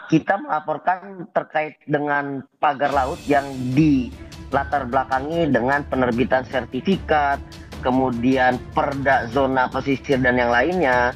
kita melaporkan terkait dengan pagar laut yang di latar belakangi dengan penerbitan sertifikat, kemudian perda zona pesisir dan yang lainnya,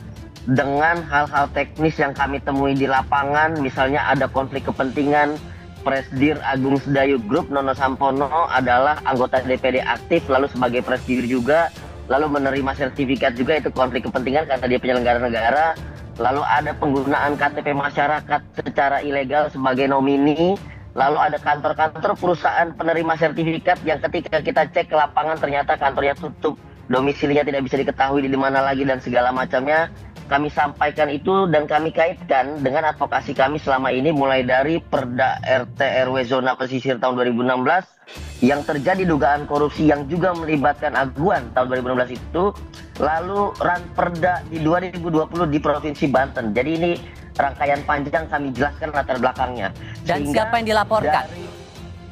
dengan hal-hal teknis yang kami temui di lapangan, misalnya ada konflik kepentingan. Presdir Agung Sedayu Group Nono Sampono adalah anggota DPD aktif, lalu sebagai presdir juga, lalu menerima sertifikat juga, itu konflik kepentingan karena dia penyelenggara negara. Lalu ada penggunaan KTP masyarakat secara ilegal sebagai nomini. Lalu ada kantor-kantor perusahaan penerima sertifikat yang ketika kita cek ke lapangan ternyata kantornya tutup, domisilinya tidak bisa diketahui di mana lagi dan segala macamnya. Kami sampaikan itu dan kami kaitkan dengan advokasi kami selama ini, mulai dari Perda RT RW Zona Pesisir tahun 2016 yang terjadi dugaan korupsi yang juga melibatkan Aguan tahun 2016 itu, lalu Ranperda di 2020 di Provinsi Banten. Jadi ini rangkaian panjang, kami jelaskan latar belakangnya. Dan siapa yang dilaporkan?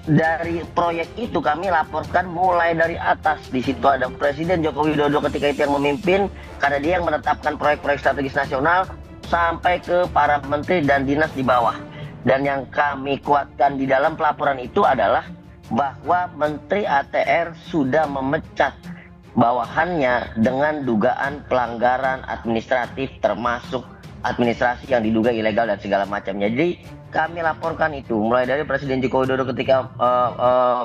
Dari proyek itu kami laporkan mulai dari atas. Di situ ada Presiden Joko Widodo ketika itu yang memimpin, karena dia yang menetapkan proyek-proyek strategis nasional, sampai ke para menteri dan dinas di bawah. Dan yang kami kuatkan di dalam pelaporan itu adalah bahwa Menteri ATR sudah memecat bawahannya dengan dugaan pelanggaran administratif, termasuk administrasi yang diduga ilegal dan segala macamnya. Jadi kami laporkan itu mulai dari Presiden Joko Widodo ketika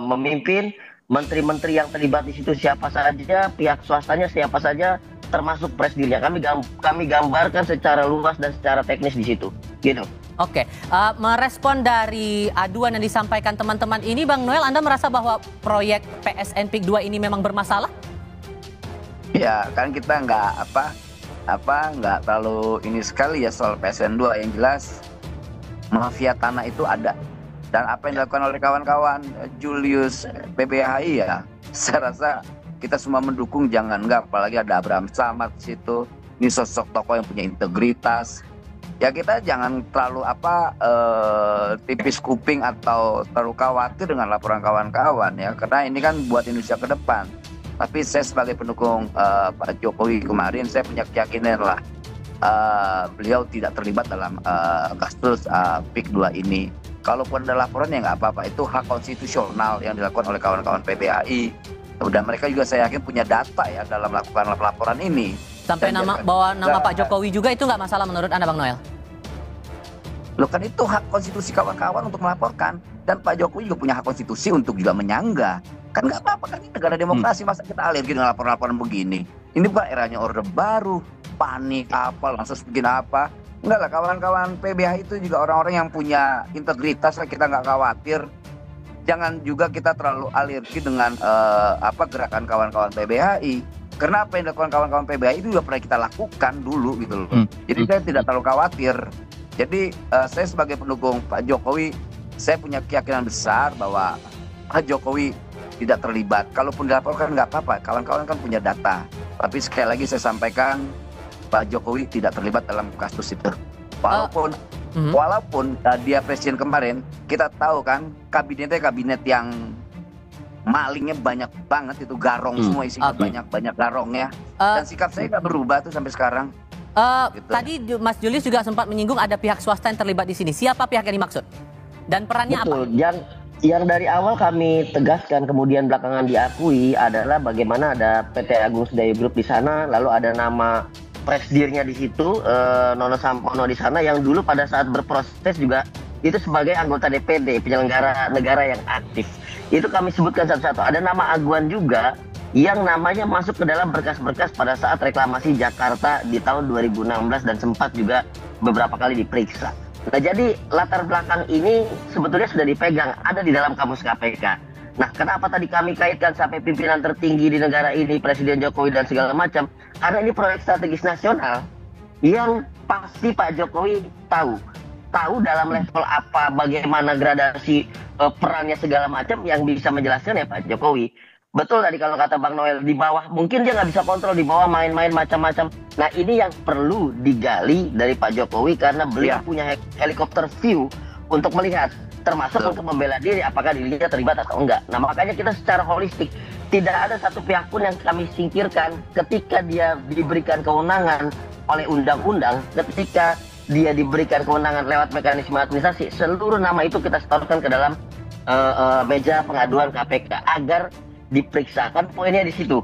memimpin, menteri-menteri yang terlibat di situ siapa saja, pihak swastanya siapa saja, termasuk presdirnya. Kami gambarkan secara luas dan secara teknis di situ. Gitu. Oke, merespon dari aduan yang disampaikan teman-teman ini, Bang Noel, Anda merasa bahwa proyek PSN PIK 2 ini memang bermasalah? Ya, kan kita nggak terlalu ini sekali ya soal PSN 2. Yang jelas mafia tanah itu ada, dan apa yang dilakukan oleh kawan-kawan Julius PBHI ya, saya rasa kita semua mendukung. Jangan nggak, apalagi ada Abraham Samad di situ, ini sosok tokoh yang punya integritas. Ya kita jangan terlalu tipis kuping atau terlalu khawatir dengan laporan kawan-kawan ya, karena ini kan buat Indonesia ke depan. Tapi saya sebagai pendukung Pak Jokowi kemarin, saya punya keyakinan lah beliau tidak terlibat dalam kasus PIK 2 ini. Kalaupun ada laporan ya nggak apa-apa, itu hak konstitusional yang dilakukan oleh kawan-kawan PBHI. Dan mereka juga saya yakin punya data ya dalam melakukan laporan ini. Sampai bawa nama Pak Jokowi juga, itu nggak masalah menurut Anda, Bang Noel? Loh, kan itu hak konstitusi kawan-kawan untuk melaporkan. Dan Pak Jokowi juga punya hak konstitusi untuk juga menyangga. Kan nggak apa-apa, kan ini negara demokrasi, masa kita alergi dengan laporan-laporan begini. Ini Pak eranya Orde Baru, panik apa, langsung bikin apa. Enggak lah, kawan-kawan PBH itu juga orang-orang yang punya integritas lah, kita nggak khawatir. Jangan juga kita terlalu alergi dengan gerakan kawan-kawan PBHI. Karena apa yang dilakukan kawan-kawan PBHI itu juga pernah kita lakukan dulu gitu loh. Jadi saya tidak terlalu khawatir. Jadi saya sebagai pendukung Pak Jokowi, saya punya keyakinan besar bahwa Pak Jokowi tidak terlibat. Kalaupun dilaporkan nggak apa-apa, kawan-kawan kan punya data. Tapi sekali lagi saya sampaikan, Pak Jokowi tidak terlibat dalam kasus itu. Walaupun dia presiden kemarin, kita tahu kan kabinetnya kabinet yang malingnya banyak banget, itu garong semua isinya, banyak garongnya. Dan sikap saya nggak berubah tuh sampai sekarang. Gitu. Tadi Mas Julius juga sempat menyinggung ada pihak swasta yang terlibat di sini. Siapa pihak yang dimaksud? Dan perannya Betul. apa? Yang dari awal kami tegaskan, kemudian belakangan diakui, adalah bagaimana ada PT Agung Sedayu Group di sana, lalu ada nama presdirnya di situ, Nono Sampono di sana, yang dulu pada saat berproses juga itu sebagai anggota DPD, penyelenggara negara yang aktif. Itu kami sebutkan satu-satu. Ada nama Aguan juga yang namanya masuk ke dalam berkas-berkas pada saat reklamasi Jakarta di tahun 2016 dan sempat juga beberapa kali diperiksa. Nah, jadi latar belakang ini sebetulnya sudah dipegang, ada di dalam kamus KPK. Nah, kenapa tadi kami kaitkan sampai pimpinan tertinggi di negara ini, Presiden Jokowi dan segala macam? Karena ini proyek strategis nasional yang pasti Pak Jokowi tahu dalam level apa, bagaimana gradasi perannya segala macam, yang bisa menjelaskan ya Pak Jokowi. Betul tadi kalau kata Bang Noel, di bawah mungkin dia nggak bisa kontrol, di bawah main-main macam-macam. Nah, ini yang perlu digali dari Pak Jokowi, karena beliau punya helikopter view untuk melihat, termasuk untuk membela diri apakah dirinya terlibat atau enggak. Nah, makanya kita secara holistik, tidak ada satu pihak pun yang kami singkirkan ketika dia diberikan kewenangan oleh undang-undang, ketika dia diberikan kewenangan lewat mekanisme administrasi, seluruh nama itu kita setorkan ke dalam meja pengaduan KPK agar diperiksakan poinnya di situ.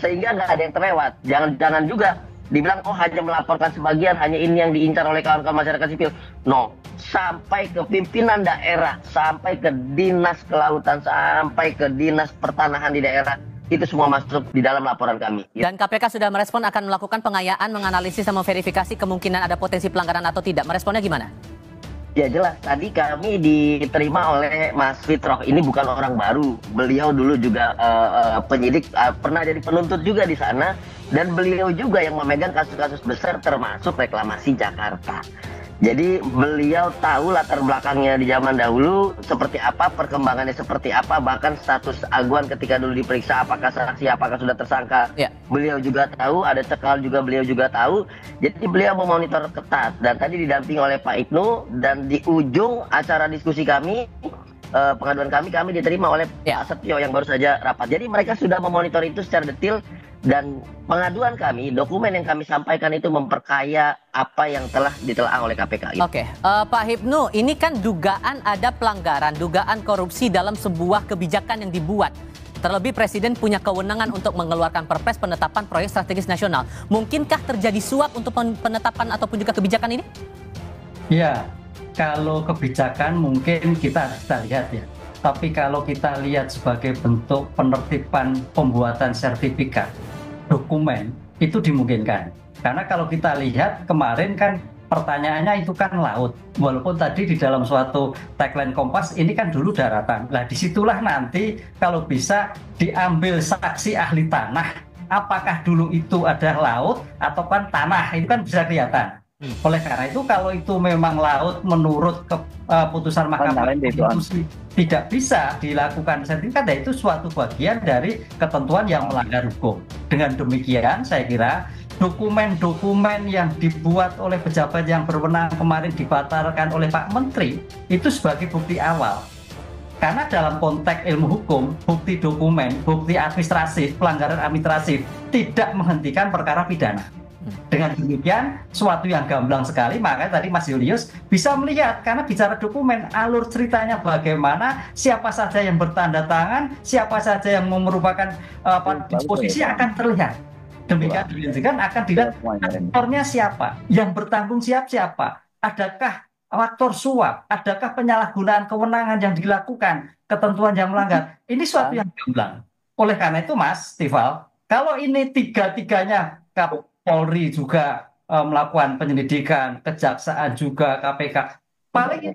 Sehingga nggak ada yang terlewat. Jangan juga dibilang oh hanya melaporkan sebagian, hanya ini yang diincar oleh kawan-kawan masyarakat sipil. No, sampai ke pimpinan daerah, sampai ke dinas kelautan, sampai ke dinas pertanahan di daerah, itu semua masuk di dalam laporan kami. Dan KPK sudah merespon akan melakukan pengayaan, menganalisis, dan memverifikasi kemungkinan ada potensi pelanggaran atau tidak. Meresponnya gimana? Ya jelas, tadi kami diterima oleh Mas Fitroh. Ini bukan orang baru. Beliau dulu juga penyidik, pernah jadi penuntut juga di sana. Dan beliau juga yang memegang kasus-kasus besar termasuk reklamasi Jakarta. Jadi beliau tahu latar belakangnya di zaman dahulu seperti apa, perkembangannya seperti apa, bahkan status Aguan ketika dulu diperiksa apakah saksi, apakah sudah tersangka. Ya. Beliau juga tahu, ada cekal juga beliau juga tahu. Jadi beliau memonitor ketat dan tadi didampingi oleh Pak Ibnu, dan di ujung acara diskusi kami, pengaduan kami diterima oleh Pak Setio yang baru saja rapat. Jadi mereka sudah memonitor itu secara detail. Dan pengaduan kami, dokumen yang kami sampaikan itu memperkaya apa yang telah ditelaah oleh KPK. Oke, Pak Hipnu, ini kan dugaan ada pelanggaran, dugaan korupsi dalam sebuah kebijakan yang dibuat. Terlebih Presiden punya kewenangan untuk mengeluarkan Perpres penetapan proyek strategis nasional. Mungkinkah terjadi suap untuk penetapan ataupun juga kebijakan ini? Ya, kalau kebijakan mungkin kita lihat ya. Tapi kalau kita lihat sebagai bentuk penertiban pembuatan sertifikat, dokumen, itu dimungkinkan. Karena kalau kita lihat kemarin kan pertanyaannya itu kan laut. Walaupun tadi di dalam suatu tagline Kompas ini kan dulu daratan. Nah disitulah nanti kalau bisa diambil saksi ahli tanah. Apakah dulu itu ada laut atau kan tanah, itu kan bisa kelihatan. Oleh karena itu kalau itu memang laut menurut keputusan Mahkamah Konstitusi tidak bisa dilakukan sertifikat, ya itu suatu bagian dari ketentuan yang melanggar hukum. Dengan demikian saya kira dokumen-dokumen yang dibuat oleh pejabat yang berwenang kemarin dibatalkan oleh Pak Menteri itu sebagai bukti awal. Karena dalam konteks ilmu hukum, bukti dokumen, bukti administratif, pelanggaran administratif tidak menghentikan perkara pidana. Dengan demikian, suatu yang gamblang sekali, makanya tadi Mas Julius bisa melihat, karena bicara dokumen, alur ceritanya bagaimana, siapa saja yang bertanda tangan, siapa saja yang merupakan disposisi akan terlihat. Demikian kan akan dilihat aktornya siapa, yang bertanggung siapa, adakah faktor suap, adakah penyalahgunaan kewenangan yang dilakukan, ketentuan yang melanggar. Ini suatu yang gamblang. Oleh karena itu Mas Tifal, kalau ini tiga-tiganya Polri juga melakukan penyelidikan, kejaksaan juga, KPK. Paling ini